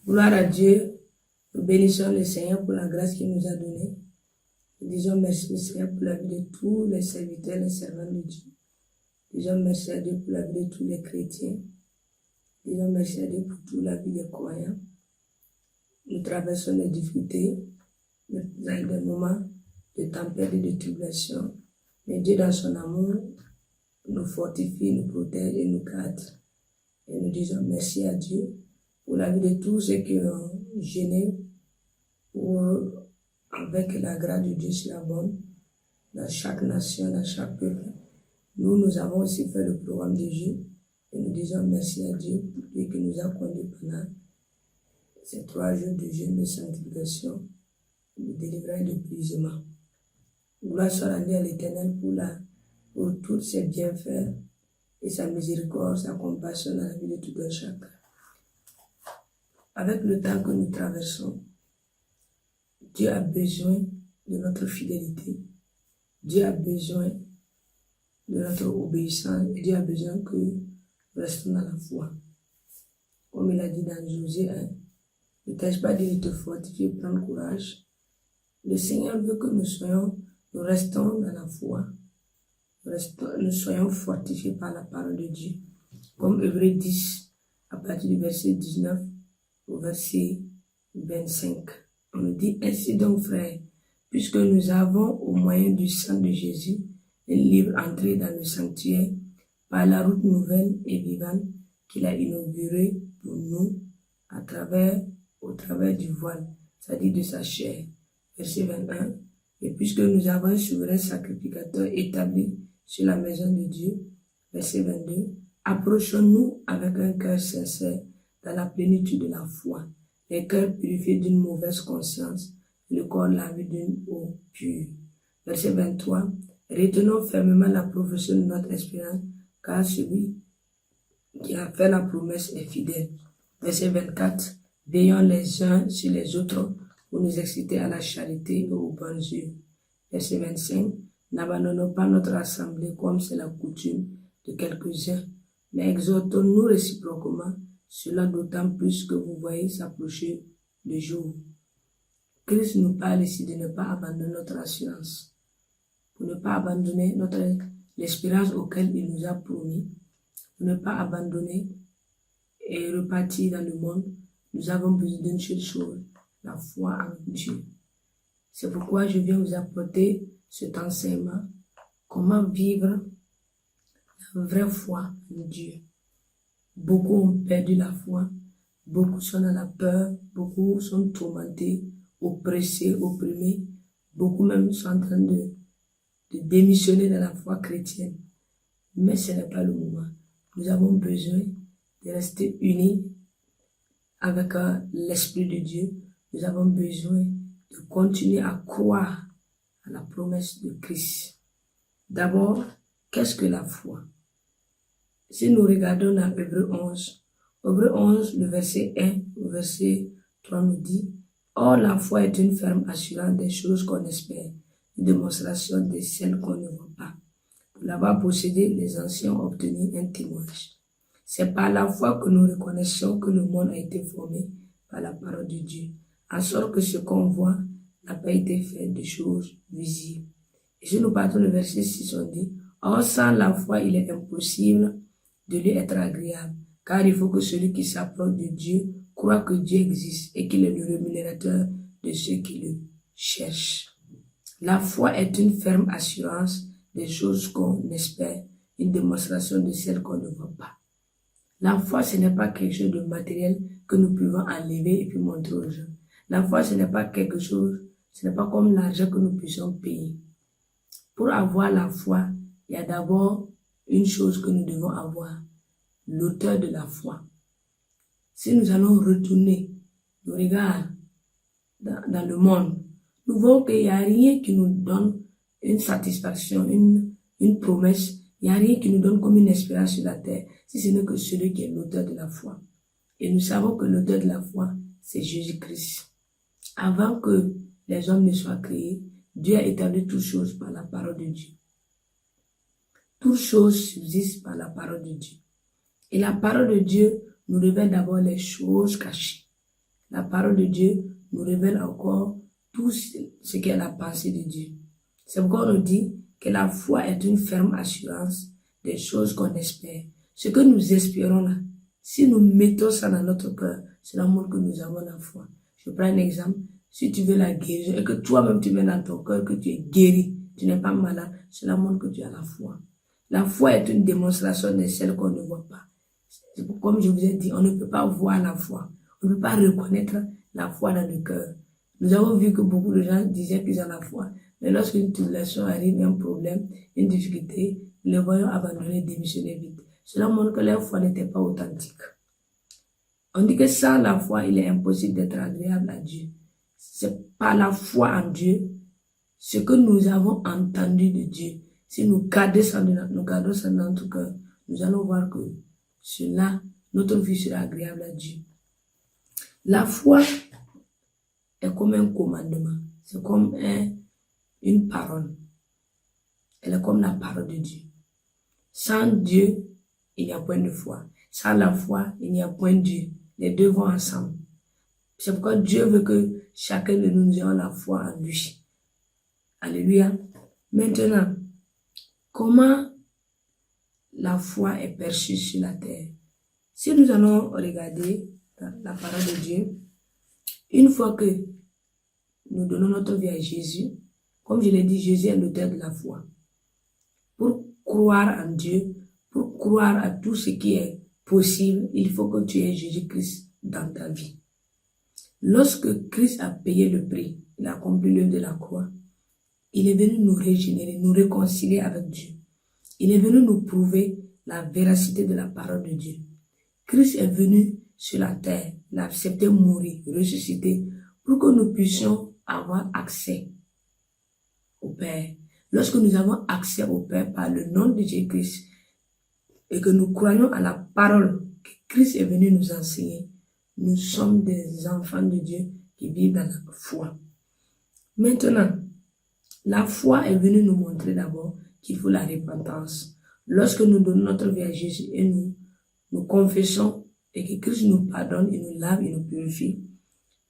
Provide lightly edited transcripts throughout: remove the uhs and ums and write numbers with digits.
Gloire à Dieu. Nous bénissons le Seigneur pour la grâce qu'il nous a donnée. Nous disons merci au Seigneur pour la vie de tous les serviteurs, les servants de Dieu. Nous disons merci à Dieu pour la vie de tous les chrétiens. Nous disons merci à Dieu pour toute la vie des croyants. Nous traversons des difficultés, des moments de tempête et de tribulation. Mais Dieu, dans son amour, nous fortifie, nous protège et nous cadre. Et nous disons merci à Dieu pour la vie de tous ceux qui ont gêné pour, avec la grâce de Dieu sur la bonne, dans chaque nation, dans chaque peuple. Nous avons aussi fait le programme de Dieu et nous disons merci à Dieu pour lui qui nous a conduits pendant ces 3 jours de jeûne de sanctification, de délivrance et de puisement. Gloire soit rendue à l'Éternel pour tous ses bienfaits et sa miséricorde, sa compassion dans la vie de tout un chacun. Avec le temps que nous traversons, Dieu a besoin de notre fidélité. Dieu a besoin de notre obéissance. Et Dieu a besoin que nous restions dans la foi. Comme il a dit dans Josué 1, ne t'ai-je pas dit de te fortifier, prendre courage. Le Seigneur veut que nous restons dans la foi. Nous soyons fortifiés par la parole de Dieu. Comme Hébreux 10, à partir du verset 19 au verset 25. On nous dit ainsi donc, frères, puisque nous avons au moyen du sang de Jésus une libre entrée dans le sanctuaire par la route nouvelle et vivante qu'il a inaugurée pour nous au travers du voile, c'est-à-dire de sa chair. Verset 21. Et puisque nous avons un souverain sacrificateur établi sur la maison de Dieu, verset 22, approchons-nous avec un cœur sincère dans la plénitude de la foi, les cœurs purifiés d'une mauvaise conscience, le corps lavé d'une eau pure. Verset 23, retenons fermement la profession de notre espérance, car celui qui a fait la promesse est fidèle. Verset 24, veillons les uns sur les autres pour nous exciter à la charité et aux bonnes œuvres. Verset 25, n'abandonnons pas notre assemblée comme c'est la coutume de quelques-uns, mais exhortons-nous réciproquement, cela d'autant plus que vous voyez s'approcher le jour. Christ nous parle ici de ne pas abandonner notre assurance, pour ne pas abandonner l'espérance auquel il nous a promis, pour ne pas abandonner et repartir dans le monde. Nous avons besoin d'une seule chose, la foi en Dieu. C'est pourquoi je viens vous apporter cet enseignement, comment vivre la vraie foi en Dieu. Beaucoup ont perdu la foi, beaucoup sont dans la peur, beaucoup sont tourmentés, oppressés, opprimés, beaucoup même sont en train de démissionner de la foi chrétienne. Mais ce n'est pas le moment. Nous avons besoin de rester unis avec l'Esprit de Dieu. Nous avons besoin de continuer à croire à la promesse de Christ. D'abord, qu'est-ce que la foi? Si nous regardons dans Hébreux 11, le verset 1 au verset 3 nous dit, or la foi est une ferme assurance des choses qu'on espère, une démonstration de celles qu'on ne voit pas. Pour l'avoir possédé, les anciens ont obtenu un témoignage. C'est par la foi que nous reconnaissons que le monde a été formé par la parole de Dieu, en sorte que ce qu'on voit n'a pas été fait de choses visibles. Et si nous partons le verset 6, on dit, or sans la foi, il est impossible de lui être agréable, car il faut que celui qui s'approche de Dieu croit que Dieu existe et qu'il est le rémunérateur de ceux qui le cherchent. La foi est une ferme assurance des choses qu'on espère, une démonstration de celles qu'on ne voit pas. La foi, ce n'est pas quelque chose de matériel que nous pouvons enlever et puis montrer aux gens. La foi, ce n'est pas quelque chose, ce n'est pas comme l'argent que nous puissions payer. Pour avoir la foi, il y a d'abord une chose que nous devons avoir, l'auteur de la foi. Si nous allons retourner nos regards dans le monde, nous voyons qu'il n'y a rien qui nous donne une satisfaction, une promesse. Il n'y a rien qui nous donne comme une espérance sur la terre, si ce n'est que celui qui est l'auteur de la foi. Et nous savons que l'auteur de la foi, c'est Jésus-Christ. Avant que les hommes ne soient créés, Dieu a établi toutes choses par la parole de Dieu. Toutes choses subsistent par la parole de Dieu. Et la parole de Dieu nous révèle d'abord les choses cachées. La parole de Dieu nous révèle encore tout ce qu'est la pensée de Dieu. C'est pourquoi on nous dit que la foi est une ferme assurance des choses qu'on espère. Ce que nous espérons là, si nous mettons ça dans notre cœur, cela montre que nous avons la foi. Je prends un exemple. Si tu veux la guérison et que toi-même tu mets dans ton cœur que tu es guéri, tu n'es pas malade, cela montre que tu as la foi. La foi est une démonstration de celle qu'on ne voit pas. Comme je vous ai dit, on ne peut pas voir la foi. On ne peut pas reconnaître la foi dans le cœur. Nous avons vu que beaucoup de gens disaient qu'ils ont la foi. Mais lorsqu'une tribulation arrive, un problème, une difficulté, les voyons abandonner, démissionner vite. Cela montre que leur foi n'était pas authentique. On dit que sans la foi, il est impossible d'être agréable à Dieu. C'est par la foi en Dieu, ce que nous avons entendu de Dieu. Si nous gardons ça dans notre cœur, nous allons voir que cela, notre vie sera agréable à Dieu. La foi est comme un commandement. C'est comme une parole. Elle est comme la parole de Dieu. Sans Dieu, il n'y a point de foi. Sans la foi, il n'y a point de Dieu. Les deux vont ensemble. C'est pourquoi Dieu veut que chacun de nous ayons la foi en lui. Alléluia. Maintenant, comment la foi est perçue sur la terre? Si nous allons regarder la parole de Dieu, une fois que nous donnons notre vie à Jésus, comme je l'ai dit, Jésus est l'auteur de la foi. Pour croire en Dieu, pour croire à tout ce qui est possible, il faut que tu aies Jésus-Christ dans ta vie. Lorsque Christ a payé le prix, il a accompli l'œuvre de la croix, il est venu nous régénérer, nous réconcilier avec Dieu. Il est venu nous prouver la véracité de la parole de Dieu. Christ est venu sur la terre, il a accepté de mourir, ressusciter, pour que nous puissions avoir accès au Père. Lorsque nous avons accès au Père par le nom de Jésus-Christ et que nous croyons à la parole que Christ est venu nous enseigner, nous sommes des enfants de Dieu qui vivent dans la foi. Maintenant, la foi est venue nous montrer d'abord qu'il faut la repentance. Lorsque nous donnons notre vie à Jésus et nous confessons et que Christ nous pardonne, il nous lave, il nous purifie,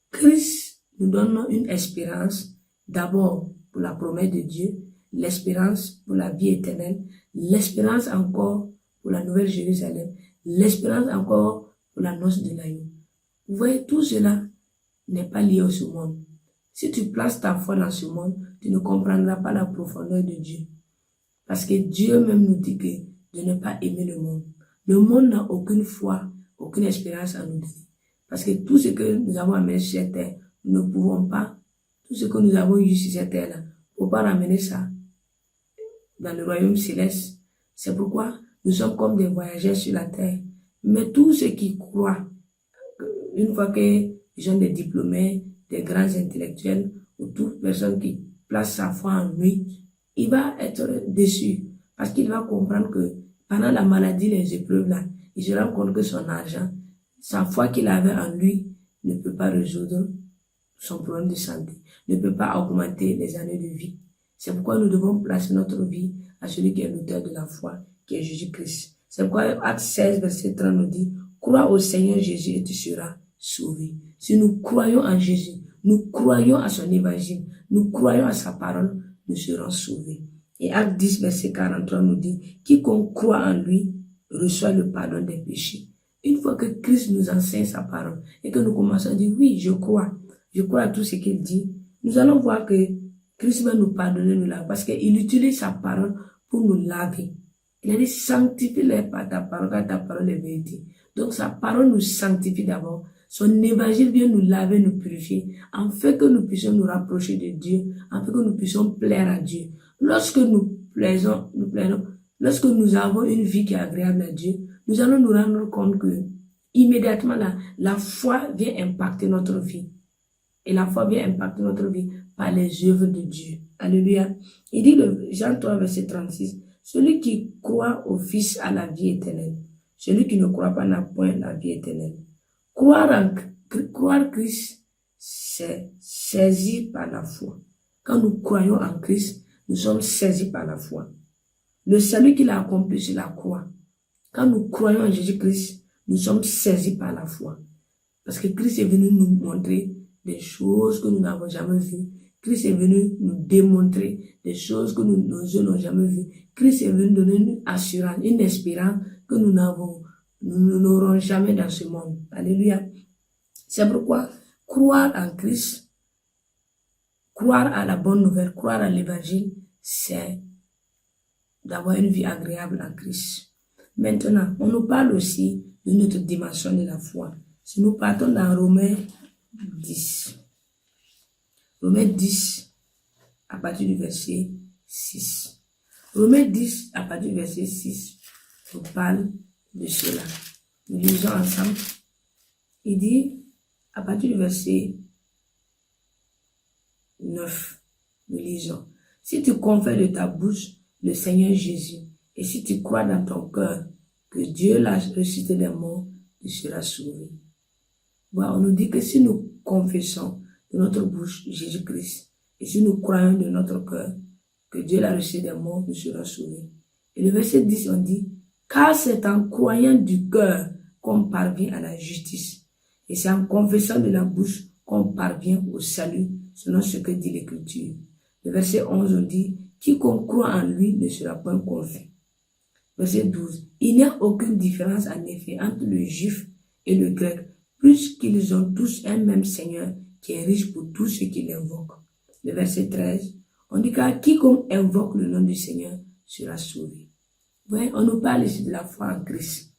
Christ nous donne une espérance d'abord pour la promesse de Dieu, l'espérance pour la vie éternelle, l'espérance encore pour la nouvelle Jérusalem, l'espérance encore pour la noce de l'agneau. Vous voyez, tout cela n'est pas lié au ce monde. Si tu places ta foi dans ce monde, tu ne comprendras pas la profondeur de Dieu. Parce que Dieu même nous dit que de ne pas aimer le monde. Le monde n'a aucune foi, aucune espérance à nous donner. Parce que tout ce que nous avons amené sur cette terre, nous ne pouvons pas, tout ce que nous avons eu sur cette terre-là, on ne peut pas ramener ça dans le royaume céleste. C'est pourquoi nous sommes comme des voyageurs sur la terre. Mais tous ceux qui croient, une fois qu'ils ont des diplômés, des grands intellectuels, ou toute personne qui place sa foi en lui, il va être déçu. Parce qu'il va comprendre que pendant la maladie, les épreuves là, il se rend compte que son argent, sa foi qu'il avait en lui, ne peut pas résoudre son problème de santé, ne peut pas augmenter les années de vie. C'est pourquoi nous devons placer notre vie à celui qui est l'auteur de la foi, qui est Jésus-Christ. C'est pourquoi Acte 16, verset 30 nous dit, crois au Seigneur Jésus et tu seras sauvé. Si nous croyons en Jésus, nous croyons à son évangile, nous croyons à sa parole, nous serons sauvés. Et Acte 10, verset 43 nous dit, quiconque croit en lui reçoit le pardon des péchés. Une fois que Christ nous enseigne sa parole et que nous commençons à dire, oui, je crois à tout ce qu'il dit, nous allons voir que Christ va nous pardonner, nous laver, parce qu'il utilise sa parole pour nous laver. Il a dit, sanctifie-les par ta parole, car ta parole est vérité. Donc sa parole nous sanctifie d'abord. Son évangile vient nous laver, nous purifier, afin que nous puissions nous rapprocher de Dieu, afin que nous puissions plaire à Dieu. Lorsque nous plaisons, lorsque nous avons une vie qui est agréable à Dieu, nous allons nous rendre compte que immédiatement la foi vient impacter notre vie. Et la foi vient impacter notre vie par les œuvres de Dieu. Alléluia. Il dit Jean 3, verset 36, celui qui croit au Fils a la vie éternelle. Celui qui ne croit pas n'a point la vie éternelle. Croire Christ, c'est saisi par la foi. Quand nous croyons en Christ, nous sommes saisis par la foi. Le salut qu'il a accompli sur la croix. Quand nous croyons en Jésus-Christ, nous sommes saisis par la foi. Parce que Christ est venu nous montrer des choses que nous n'avons jamais vues. Christ est venu nous démontrer des choses que nos yeux n'ont jamais vues. Christ est venu donner une assurance, une espérance que nous n'aurons jamais dans ce monde. Alléluia. C'est pourquoi croire en Christ, croire à la bonne nouvelle, croire à l'évangile, c'est d'avoir une vie agréable en Christ. Maintenant, on nous parle aussi de notre dimension de la foi. Si nous partons dans Romains 10, Romains 10, à partir du verset 6. Romains 10, à partir du verset 6, nous parle de cela. Nous lisons ensemble. Il dit, à partir du verset 9, nous lisons. Si tu confesses de ta bouche le Seigneur Jésus, et si tu crois dans ton cœur que Dieu l'a ressuscité des morts, tu seras sauvé. Voilà, on nous dit que si nous confessons de notre bouche Jésus-Christ, et si nous croyons de notre cœur que Dieu l'a ressuscité des morts, nous serons sauvés. Et le verset 10, on dit, car c'est en croyant du cœur qu'on parvient à la justice, et c'est en confessant de la bouche qu'on parvient au salut, selon ce que dit l'Écriture. Le verset 11, on dit, quiconque croit en lui ne sera point confus. Verset 12, il n'y a aucune différence en effet entre le juif et le grec, puisqu'ils ont tous un même Seigneur qui est riche pour tous ceux qui l'invoquent. Le verset 13, on dit car quiconque invoque le nom du Seigneur sera sauvé. Ouais, on nous parle ici de la foi en Christ.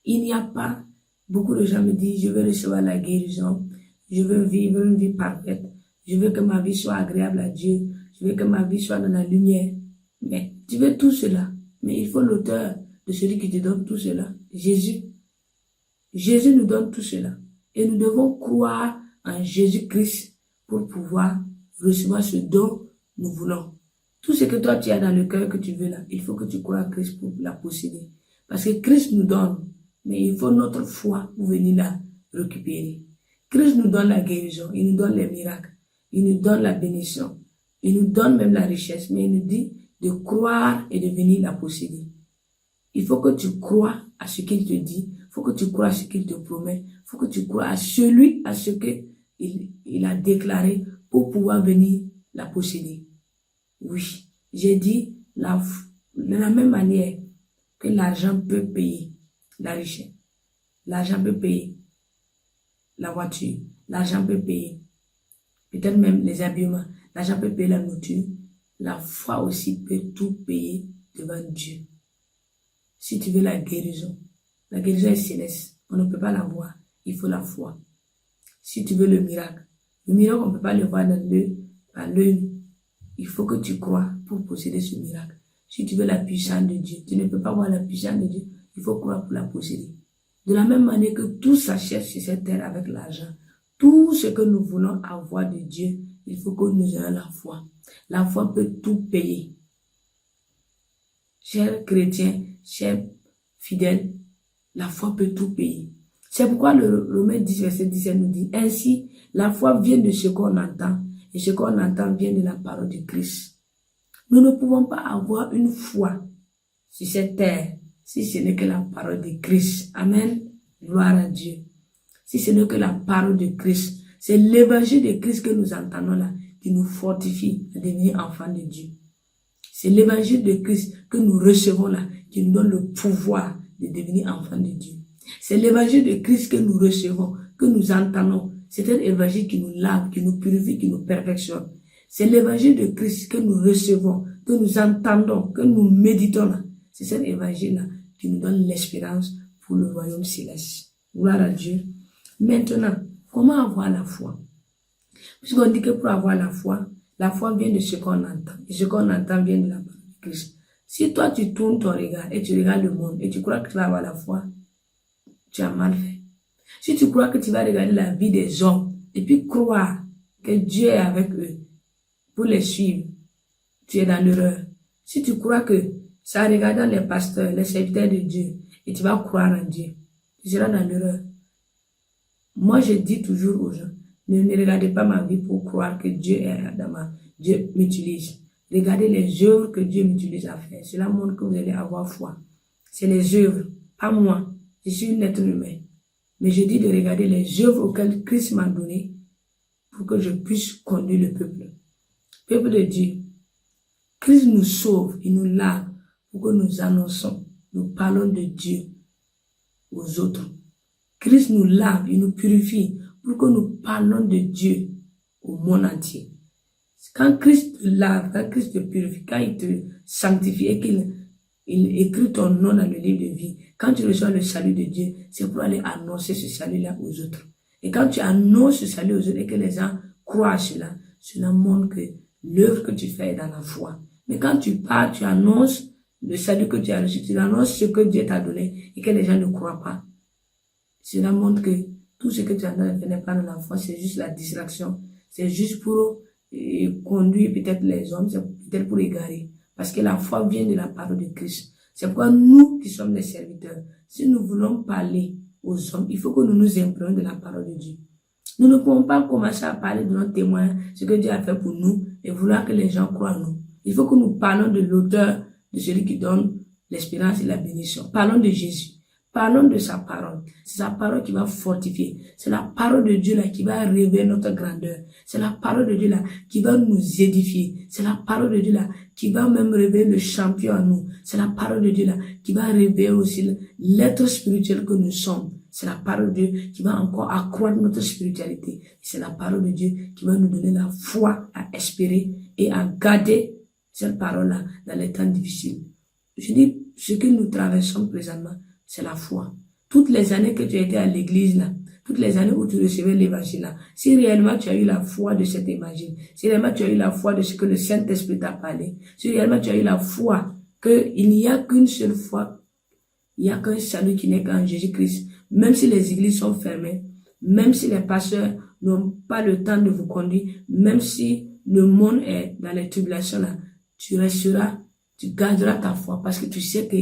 Il n'y a pas, beaucoup de gens me disent, je veux recevoir la guérison, je veux vivre une vie parfaite, je veux que ma vie soit agréable à Dieu, je veux que ma vie soit dans la lumière. Mais tu veux tout cela, mais il faut l'auteur de celui qui te donne tout cela, Jésus. Jésus nous donne tout cela. Et nous devons croire en Jésus-Christ pour pouvoir recevoir ce dont nous voulons. Tout ce que toi tu as dans le cœur que tu veux là, il faut que tu crois en Christ pour la posséder. Parce que Christ nous donne, mais il faut notre foi pour venir la récupérer. Christ nous donne la guérison, il nous donne les miracles, il nous donne la bénédiction, il nous donne même la richesse, mais il nous dit de croire et de venir la posséder. Il faut que tu crois à ce qu'il te dit, il faut que tu crois à ce qu'il te promet, il faut que tu crois à ce qu'il a déclaré pour pouvoir venir la posséder. Oui, j'ai dit de la même manière que l'argent peut payer la richesse, l'argent peut payer la voiture, l'argent peut payer peut-être même les habillements, l'argent peut payer la nourriture, la foi aussi peut tout payer devant Dieu. Si tu veux la guérison est céleste, on ne peut pas la voir, il faut la foi. Si tu veux le miracle on ne peut pas le voir par l'œil, il faut que tu crois pour posséder ce miracle. Si tu veux la puissance de Dieu, tu ne peux pas voir la puissance de Dieu, il faut croire pour la posséder. De la même manière que tout s'achète sur cette terre avec l'argent, tout ce que nous voulons avoir de Dieu, il faut que nous ayons la foi. La foi peut tout payer. Chers chrétiens, chers fidèles, la foi peut tout payer. C'est pourquoi le Romains 10, verset 17 nous dit, ainsi, la foi vient de ce qu'on entend, et ce qu'on entend vient de la parole de Christ. Nous ne pouvons pas avoir une foi sur cette terre si ce n'est que la parole de Christ. Amen. Gloire à Dieu. Si ce n'est que la parole de Christ, c'est l'évangile de Christ que nous entendons là, qui nous fortifie à devenir enfants de Dieu. C'est l'évangile de Christ que nous recevons là, qui nous donne le pouvoir de devenir enfants de Dieu. C'est l'évangile de Christ que nous recevons, que nous entendons. C'est un évangile qui nous lave, qui nous purifie, qui nous perfectionne. C'est l'évangile de Christ que nous recevons, que nous entendons, que nous méditons là. C'est cet évangile-là qui nous donne l'espérance pour le royaume céleste. Gloire à Dieu. Maintenant, comment avoir la foi? Puisqu'on dit que pour avoir la foi vient de ce qu'on entend. Et ce qu'on entend vient de la parole de Christ. Si toi tu tournes ton regard et tu regardes le monde et tu crois que tu vas avoir la foi, tu as mal fait. Si tu crois que tu vas regarder la vie des hommes et puis croire que Dieu est avec eux pour les suivre, tu es dans l'erreur. Si tu crois que c'est en regardant les pasteurs, les serviteurs de Dieu et tu vas croire en Dieu, tu seras dans l'erreur. Moi, je dis toujours aux gens, ne regardez pas ma vie pour croire que Dieu est dans Dieu m'utilise. Regardez les œuvres que Dieu m'utilise à faire. Cela montre que vous allez avoir foi. C'est les œuvres, pas moi. Je suis un être humain. mais je dis de regarder les œuvres auxquelles Christ m'a donné pour que je puisse conduire le peuple. Peuple de Dieu, Christ nous sauve, il nous lave pour que nous annonçons, nous parlons de Dieu aux autres. Christ nous lave, il nous purifie pour que nous parlons de Dieu au monde entier. Quand Christ te lave, quand Christ te purifie, quand il te sanctifie et qu'il écrit ton nom dans le livre de vie, quand tu reçois le salut de Dieu, c'est pour aller annoncer ce salut-là aux autres. Et quand tu annonces ce salut aux autres et que les gens croient à cela, cela montre que l'œuvre que tu fais est dans la foi. Mais quand tu pars, tu annonces le salut que tu as reçu, tu annonces ce que Dieu t'a donné et que les gens ne croient pas. Cela montre que tout ce que tu as donné n'est pas dans la foi, c'est juste la distraction. C'est juste pour conduire peut-être les hommes, c'est peut-être pour égarer. Parce que la foi vient de la parole de Christ. C'est pourquoi nous qui sommes les serviteurs, si nous voulons parler aux hommes, il faut que nous nous imprimions de la parole de Dieu. Nous ne pouvons pas commencer à parler de notre témoin, ce que Dieu a fait pour nous, et vouloir que les gens croient en nous. Il faut que nous parlons de l'auteur, de celui qui donne l'espérance et la bénédiction. Parlons de Jésus. Parlons de sa parole. C'est sa parole qui va fortifier. C'est la parole de Dieu là qui va révéler notre grandeur. C'est la parole de Dieu là qui va nous édifier. C'est la parole de Dieu là qui va même révéler le champion en nous. C'est la parole de Dieu là qui va révéler aussi l'être spirituel que nous sommes. C'est la parole de Dieu qui va encore accroître notre spiritualité. C'est la parole de Dieu qui va nous donner la foi à espérer et à garder cette parole-là dans les temps difficiles. Je dis, ce que nous traversons présentement, c'est la foi. Toutes les années que tu étais à l'église là, toutes les années où tu recevais l'évangile là, si réellement tu as eu la foi de cet évangile, si réellement tu as eu la foi de ce que le Saint-Esprit t'a parlé, si réellement tu as eu la foi qu'il n'y a qu'une seule foi, il n'y a qu'un salut qui n'est qu'en Jésus-Christ, même si les églises sont fermées, même si les pasteurs n'ont pas le temps de vous conduire, même si le monde est dans les tribulations là, tu resteras, tu garderas ta foi parce que tu sais que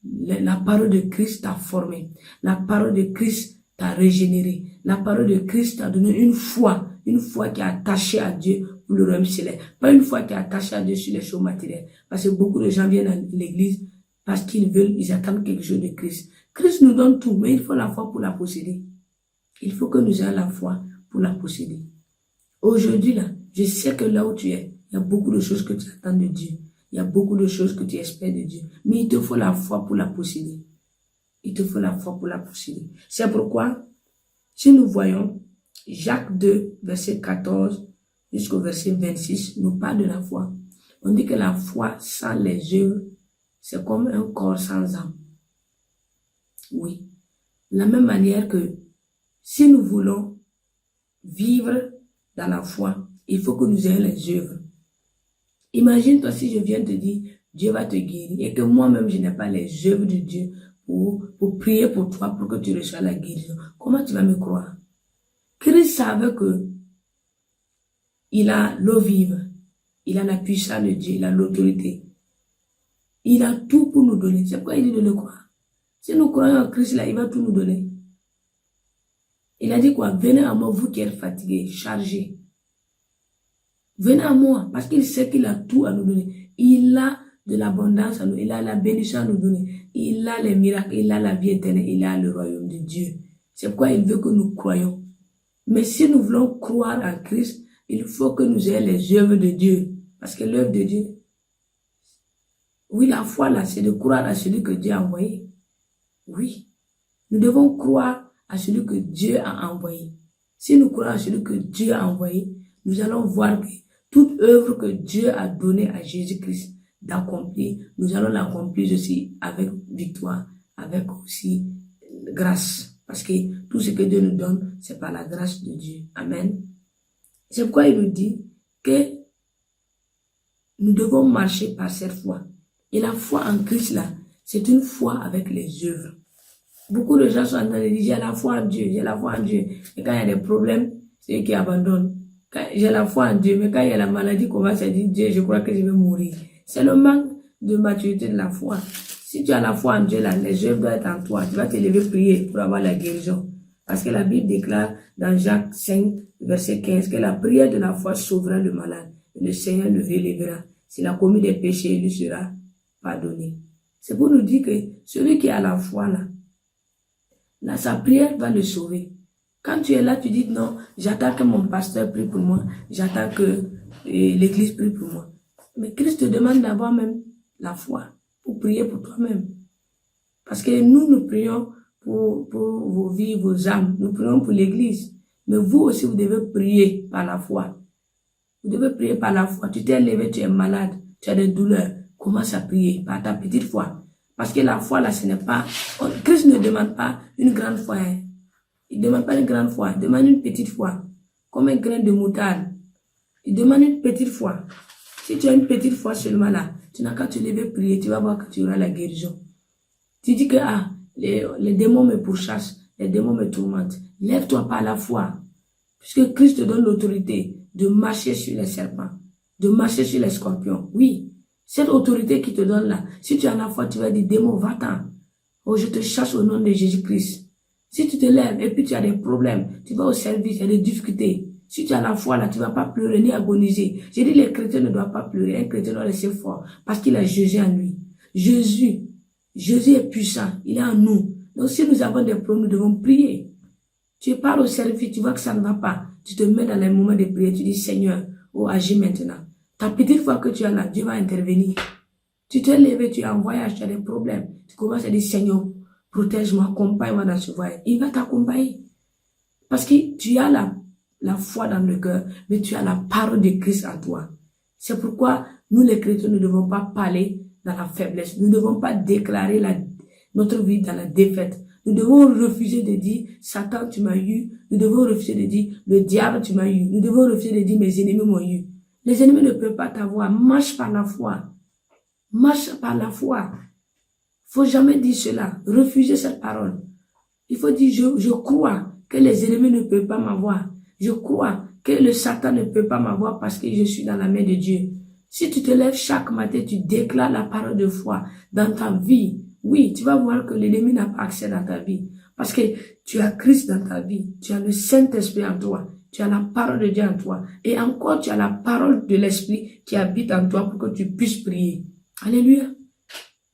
la parole de Christ t'a formé. La parole de Christ t'a régénéré. La parole de Christ t'a donné une foi qui est attachée à Dieu pour le royaume céleste. Pas une foi qui est attachée à Dieu sur les choses matérielles. Parce que beaucoup de gens viennent à l'église parce ils attendent quelque chose de Christ. Christ nous donne tout, mais il faut la foi pour la posséder. Il faut que nous ayons la foi pour la posséder. Aujourd'hui, là, je sais que là où tu es, il y a beaucoup de choses que tu attends de Dieu. Il y a beaucoup de choses que tu espères de Dieu. Mais il te faut la foi pour la posséder. Il te faut la foi pour la posséder. C'est pourquoi, si nous voyons Jacques 2, verset 14 jusqu'au verset 26, nous parle de la foi. On dit que la foi sans les œuvres, c'est comme un corps sans âme. Oui. De la même manière que si nous voulons vivre dans la foi, il faut que nous ayons les œuvres. Imagine-toi si je viens te dire, Dieu va te guérir et que moi-même je n'ai pas les œuvres de Dieu pour prier pour toi, pour que tu reçoives la guérison. Comment tu vas me croire? Christ savait que il a l'eau vive, il a la puissance de Dieu, il a l'autorité. Il a tout pour nous donner. C'est pourquoi il dit de le croire. Si nous croyons en Christ, là, il va tout nous donner. Il a dit quoi? Venez à moi, vous qui êtes fatigués, chargés. Venez à moi, parce qu'il sait qu'il a tout à nous donner. Il a de l'abondance à nous, il a la bénédiction à nous donner. Il a les miracles, il a la vie éternelle, il a le royaume de Dieu. C'est pourquoi il veut que nous croyions. Mais si nous voulons croire en Christ, il faut que nous ayons les œuvres de Dieu. Parce que l'œuvre de Dieu, oui, la foi là, c'est de croire à celui que Dieu a envoyé. Oui, nous devons croire à celui que Dieu a envoyé. Si nous croyons à celui que Dieu a envoyé, nous allons voir que toute œuvre que Dieu a donnée à Jésus-Christ d'accomplir, nous allons l'accomplir aussi avec victoire, avec aussi grâce. Parce que tout ce que Dieu nous donne, c'est par la grâce de Dieu. Amen. C'est pourquoi il nous dit que nous devons marcher par cette foi. Et la foi en Christ là, c'est une foi avec les œuvres. Beaucoup de gens sont en train de dire, j'ai la foi en Dieu, j'ai la foi en Dieu. Et quand il y a des problèmes, c'est eux qui abandonnent. J'ai la foi en Dieu, mais quand il y a la maladie, commence à dire, Dieu, je crois que je vais mourir. C'est le manque de maturité de la foi. Si tu as la foi en Dieu, là, les œuvres doivent être en toi. Tu vas te lever prier pour avoir la guérison. Parce que la Bible déclare dans Jacques 5, verset 15, que la prière de la foi sauvera le malade. Et le Seigneur le relèvera. S'il a commis des péchés, il lui sera pardonné. C'est pour nous dire que celui qui a la foi, là, là, sa prière va le sauver. Quand tu es là, tu dis non, j'attends que mon pasteur prie pour moi, j'attends que l'église prie pour moi. Mais Christ te demande d'avoir même la foi pour prier pour toi-même. Parce que nous prions pour vos vies, vos âmes, nous prions pour l'église. Mais vous aussi, vous devez prier par la foi. Vous devez prier par la foi. Tu t'es levé, tu es malade, tu as des douleurs. Commence à prier par ta petite foi. Parce que la foi, là, ce n'est pas... Christ ne demande pas une grande foi. Hein. Il ne demande pas une grande foi. Il demande une petite foi. Comme un grain de moutarde. Il demande une petite foi. Si tu as une petite foi seulement là, tu n'as qu'à te lever prier. Tu vas voir que tu auras la guérison. Tu dis que les démons me pourchassent. Les démons me tourmentent. Lève-toi par la foi. Puisque Christ te donne l'autorité de marcher sur les serpents. De marcher sur les scorpions. Oui. Cette autorité qui te donne là, si tu as la foi, tu vas dire, démon, va-t'en. Oh, je te chasse au nom de Jésus-Christ. Si tu te lèves et puis tu as des problèmes, tu vas au service, il y a des difficultés. Si tu as la foi là, tu ne vas pas pleurer ni agoniser. J'ai dit, les chrétiens ne doivent pas pleurer. Un chrétien doit rester fort parce qu'il a Jésus en lui. Jésus est puissant. Il est en nous. Donc si nous avons des problèmes, nous devons prier. Tu pars au service, tu vois que ça ne va pas. Tu te mets dans les moments de prière, tu dis, Seigneur, oh, agis maintenant. Ta petite foi que tu as là, Dieu va intervenir. Tu t'es levé, tu es en voyage, tu as des problèmes. Tu commences à dire, Seigneur, protège-moi, accompagne-moi dans ce voyage. Il va t'accompagner. Parce que tu as la foi dans le cœur, mais tu as la parole de Christ en toi. C'est pourquoi nous les chrétiens ne devons pas parler dans la faiblesse. Nous ne devons pas déclarer notre vie dans la défaite. Nous devons refuser de dire, Satan, tu m'as eu. Nous devons refuser de dire, le diable, tu m'as eu. Nous devons refuser de dire, mes ennemis m'ont eu. Les ennemis ne peuvent pas t'avoir. Marche par la foi. Marche par la foi. Faut jamais dire cela. Refuser cette parole. Il faut dire, je crois que les ennemis ne peuvent pas m'avoir. Je crois que le Satan ne peut pas m'avoir parce que je suis dans la main de Dieu. Si tu te lèves chaque matin, tu déclares la parole de foi dans ta vie. Oui, tu vas voir que l'ennemi n'a pas accès dans ta vie. Parce que tu as Christ dans ta vie. Tu as le Saint-Esprit en toi. Tu as la parole de Dieu en toi. Et encore, tu as la parole de l'Esprit qui habite en toi pour que tu puisses prier. Alléluia.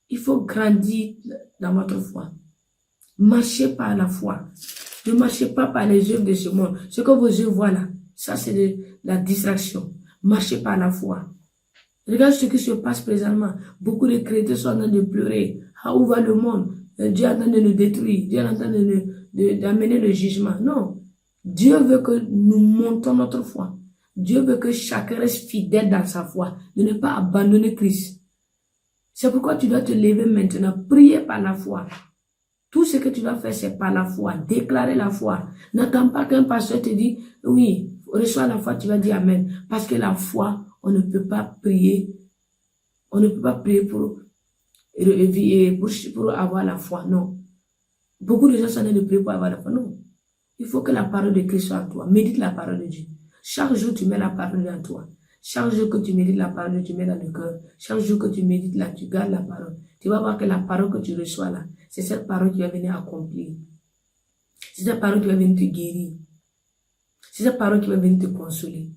Il faut grandir dans votre foi. Marchez par la foi. Ne marchez pas par les œuvres de ce monde. Ce que vos yeux voient là, ça c'est de la distraction. Marchez par la foi. Regarde ce qui se passe présentement. Beaucoup de chrétiens sont en train de pleurer. Ah, où va le monde? Dieu est en train de nous détruire. Dieu est en train d'amener le jugement. Non. Dieu veut que nous montons notre foi. Dieu veut que chacun reste fidèle dans sa foi. De ne pas abandonner Christ. C'est pourquoi tu dois te lever maintenant. Prier par la foi. Tout ce que tu dois faire, c'est par la foi. Déclarer la foi. N'attends pas qu'un pasteur te dise, oui, reçois la foi, tu vas dire Amen. Parce que la foi, on ne peut pas prier. On ne peut pas prier pour avoir la foi. Non. Beaucoup de gens sont en train de prier pour avoir la foi. Non. Il faut que la parole de Christ soit en toi. Médite la parole de Dieu. Chaque jour, tu mets la parole de Dieu en toi. Chaque jour que tu médites la parole de Dieu, tu mets dans le cœur. Chaque jour que tu médites là, tu gardes la parole. Tu vas voir que la parole que tu reçois là, c'est cette parole qui va venir accomplir. C'est cette parole qui va venir te guérir. C'est cette parole qui va venir te consoler.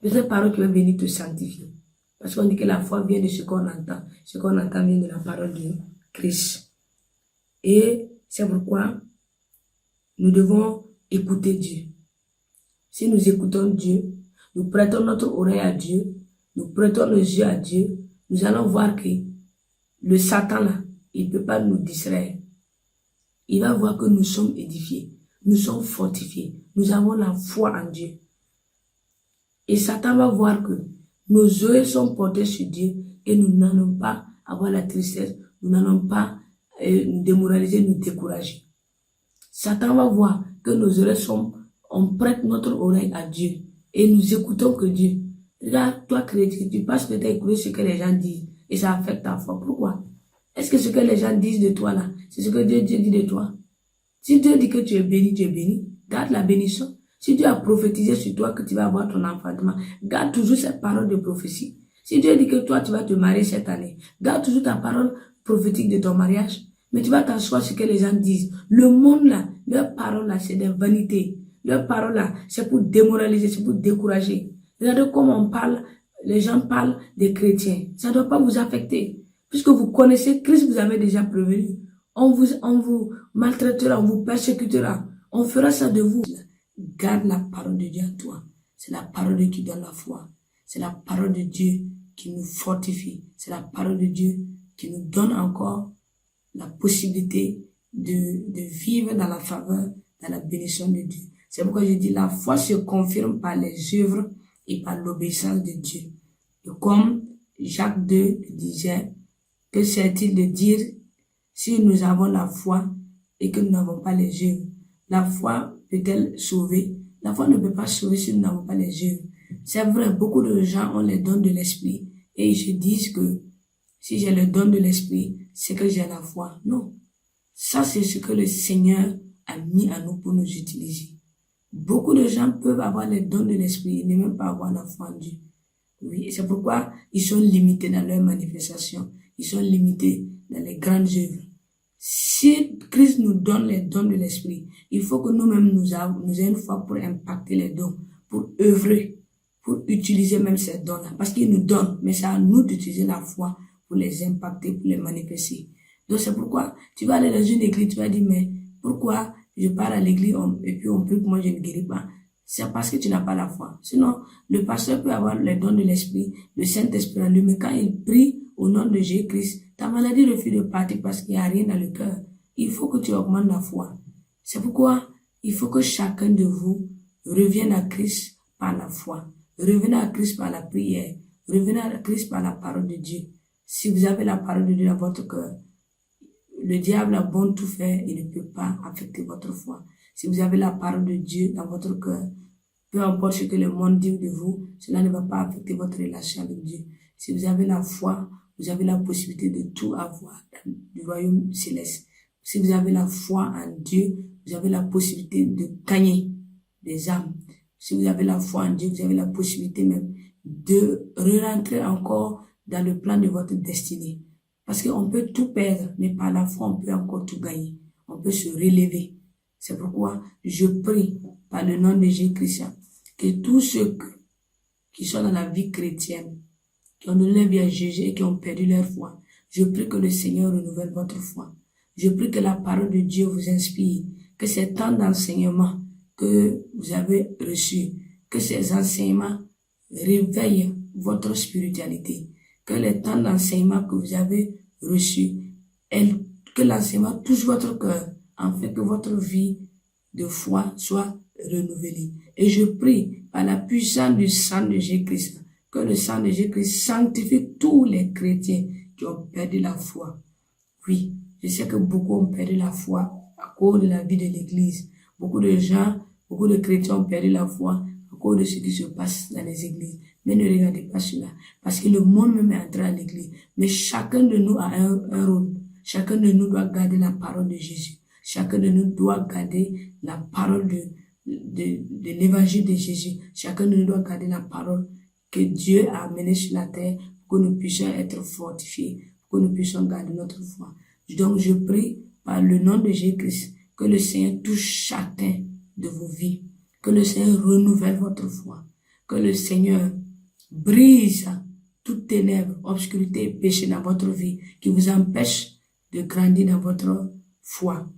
C'est cette parole qui va venir te sanctifier. Parce qu'on dit que la foi vient de ce qu'on entend. Ce qu'on entend vient de la parole de Christ. Et c'est pourquoi nous devons écouter Dieu. Si nous écoutons Dieu, nous prêtons notre oreille à Dieu, nous prêtons nos yeux à Dieu, nous allons voir que le Satan là, il ne peut pas nous distraire. Il va voir que nous sommes édifiés, nous sommes fortifiés, nous avons la foi en Dieu. Et Satan va voir que nos yeux sont portés sur Dieu et nous n'allons pas avoir la tristesse, nous n'allons pas nous démoraliser, nous décourager. Satan va voir que nos oreilles on prête notre oreille à Dieu et nous écoutons que Dieu. Là, toi chrétien, tu passes peut-être à écouter ce que les gens disent et ça affecte ta foi. Pourquoi? Est-ce que ce que les gens disent de toi là, c'est ce que Dieu dit de toi? Si Dieu dit que tu es béni, garde la bénédiction. Si Dieu a prophétisé sur toi que tu vas avoir ton enfantement, garde toujours cette parole de prophétie. Si Dieu dit que toi tu vas te marier cette année, garde toujours ta parole prophétique de ton mariage. Mais tu vas t'asseoir sur ce que les gens disent. Le monde là, leur parole là, c'est des vanités. Leur parole là, c'est pour démoraliser, c'est pour décourager. Regardez comment on parle, les gens parlent des chrétiens. Ça ne doit pas vous affecter. Puisque vous connaissez Christ, vous avez déjà prévenu. on vous maltraitera, on vous persécutera, on fera ça de vous. Garde la parole de Dieu à toi. C'est la parole de Dieu qui donne la foi. C'est la parole de Dieu qui nous fortifie. C'est la parole de Dieu qui nous donne encore la possibilité de vivre dans la faveur, dans la bénédiction de Dieu. C'est pourquoi je dis la foi se confirme par les œuvres et par l'obéissance de Dieu. Et comme Jacques 2 disait, que sert-il de dire si nous avons la foi et que nous n'avons pas les œuvres? La foi peut-elle sauver? La foi ne peut pas sauver si nous n'avons pas les œuvres. C'est vrai, beaucoup de gens ont les dons de l'esprit et ils se disent que si j'ai le don de l'esprit, c'est que j'ai la foi. Non. Ça, c'est ce que le Seigneur a mis à nous pour nous utiliser. Beaucoup de gens peuvent avoir les dons de l'esprit et ne même pas avoir la foi en Dieu. Oui, c'est pourquoi ils sont limités dans leurs manifestations. Ils sont limités dans les grandes œuvres. Si Christ nous donne les dons de l'esprit, il faut que nous-mêmes nous ayons une foi pour impacter les dons, pour œuvrer, pour utiliser même ces dons-là. Parce qu'il nous donne, mais c'est à nous d'utiliser la foi pour les impacter, pour les manifester. Donc c'est pourquoi tu vas aller dans une église, tu vas dire, mais pourquoi je pars à l'église et puis on prie pour moi, je ne guéris pas? C'est parce que tu n'as pas la foi. Sinon, le pasteur peut avoir les dons de l'esprit, le Saint-Esprit en lui, mais quand il prie au nom de Jésus-Christ, ta maladie refuse de partir parce qu'il n'y a rien dans le cœur. Il faut que tu augmentes la foi. C'est pourquoi il faut que chacun de vous revienne à Christ par la foi. Revenez à Christ par la prière. Revenez à Christ par la parole de Dieu. Si vous avez la parole de Dieu dans votre cœur, le diable a bon tout faire, il ne peut pas affecter votre foi. Si vous avez la parole de Dieu dans votre cœur, peu importe ce que le monde dit de vous, cela ne va pas affecter votre relation avec Dieu. Si vous avez la foi, vous avez la possibilité de tout avoir du royaume céleste. Si vous avez la foi en Dieu, vous avez la possibilité de gagner des âmes. Si vous avez la foi en Dieu, vous avez la possibilité même de re-rentrer encore dans le plan de votre destinée. Parce qu'on peut tout perdre, mais par la foi, on peut encore tout gagner. On peut se relever. C'est pourquoi je prie par le nom de Jésus-Christ que tous ceux qui sont dans la vie chrétienne, qui ont donné leur vie à Jésus et qui ont perdu leur foi, je prie que le Seigneur renouvelle votre foi. Je prie que la parole de Dieu vous inspire, que ces temps d'enseignement que vous avez reçus, que ces enseignements réveillent votre spiritualité, que les temps d'enseignement que vous avez reçus, que l'enseignement touche votre cœur, afin que votre vie de foi soit renouvelée. Et je prie par la puissance du sang de Jésus-Christ, que le sang de Jésus-Christ sanctifie tous les chrétiens qui ont perdu la foi. Oui, je sais que beaucoup ont perdu la foi à cause de la vie de l'Église. Beaucoup de gens, beaucoup de chrétiens ont perdu la foi à cause de ce qui se passe dans les églises. Mais ne regardez pas cela, parce que le monde même est entré à l'église. Mais chacun de nous a un rôle. Chacun de nous doit garder la parole de Jésus. Chacun de nous doit garder la parole de l'évangile de Jésus. Chacun de nous doit garder la parole que Dieu a amenée sur la terre pour que nous puissions être fortifiés, pour que nous puissions garder notre foi. Donc je prie par le nom de Jésus-Christ que le Seigneur touche chacun de vos vies, que le Seigneur renouvelle votre foi, que le Seigneur brise toute ténèbres, obscurité et péché dans votre vie qui vous empêche de grandir dans votre foi.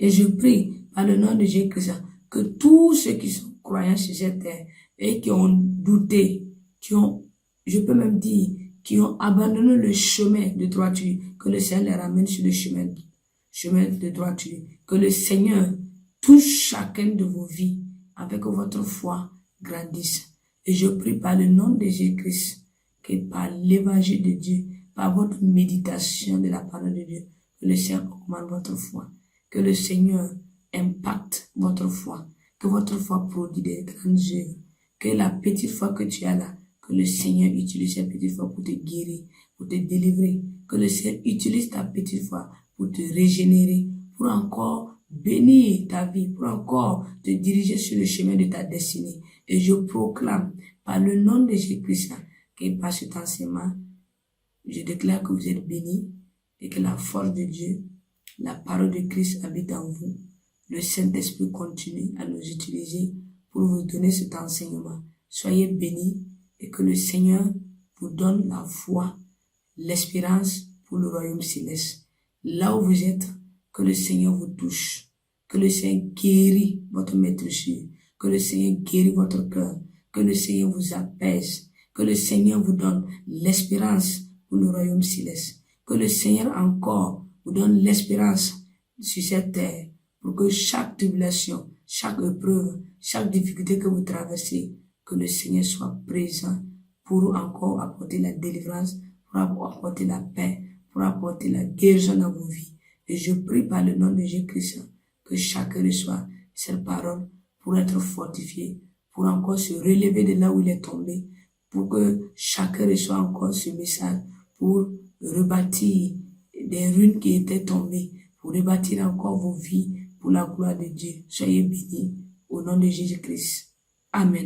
Et je prie par le nom de Jésus-Christ que tous ceux qui sont croyants sur cette terre et qui ont douté, je peux même dire, qui ont abandonné le chemin de droiture, que le Seigneur les ramène sur le chemin de droiture. Que le Seigneur touche chacun de vos vies afin que votre foi grandisse. Et je prie par le nom de Jésus-Christ, que par l'évangile de Dieu, par votre méditation de la parole de Dieu, que le Seigneur augmente votre foi. Que le Seigneur impacte votre foi. Que votre foi produise des grandes œuvres. Que la petite foi que tu as là, que le Seigneur utilise cette petite foi pour te guérir, pour te délivrer. Que le Seigneur utilise ta petite foi pour te régénérer, pour encore bénir ta vie, pour encore te diriger sur le chemin de ta destinée. Et je proclame par le nom de Jésus-Christ que par cet enseignement, je déclare que vous êtes bénis et que la force de Dieu, la parole de Christ habite en vous. Le Saint-Esprit continue à nous utiliser pour vous donner cet enseignement. Soyez bénis et que le Seigneur vous donne la foi, l'espérance pour le royaume céleste. Là où vous êtes, que le Seigneur vous touche. Que le Seigneur guérit votre maîtrise. Que le Seigneur guérit votre cœur. Que le Seigneur vous apaise. Que le Seigneur vous donne l'espérance pour le royaume céleste. Que le Seigneur encore vous donne l'espérance sur cette terre pour que chaque tribulation, chaque épreuve, chaque difficulté que vous traversez, que le Seigneur soit présent pour encore apporter la délivrance, pour apporter la paix, pour apporter la guérison dans vos vies. Et je prie par le nom de Jésus-Christ que chacun reçoive cette parole pour être fortifié, pour encore se relever de là où il est tombé, pour que chacun reçoive encore ce message pour rebâtir des ruines qui étaient tombées, pour rebâtir encore vos vies pour la gloire de Dieu. Soyez bénis au nom de Jésus-Christ. Amen.